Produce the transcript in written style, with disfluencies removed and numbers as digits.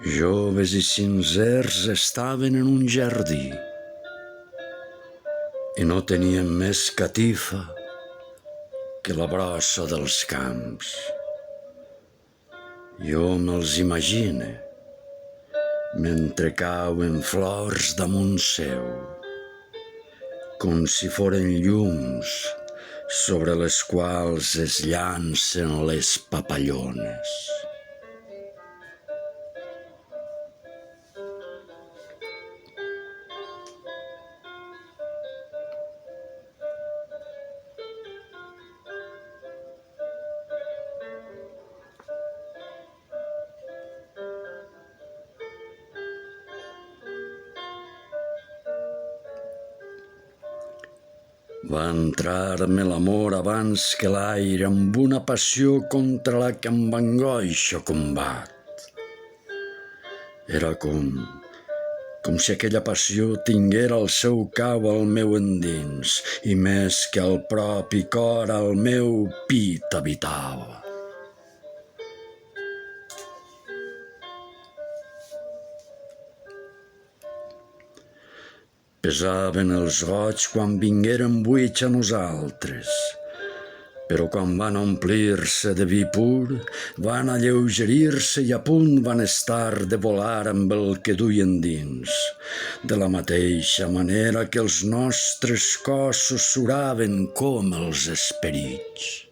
Joves i sincers estaven en un jardí i no tenien més catifa que la brossa dels camps. Jo me'ls imagine mentre cauen flors damunt seu, com si foren llums sobre les quals es llancen les papallones. Va entrar-me l'amor abans que l'aire amb una passió contra la que amb angoixa combat. Era com si aquella passió tinguera el seu cau al meu endins i més que al propi cor al meu pit habitava. Pesaven els goig quan vingueren buits a nosaltres, però quan van omplir-se de vi pur, van alleugerir-se i a punt van estar de volar amb el que duien dins, de la mateixa manera que els nostres cossos suraven com els esperits.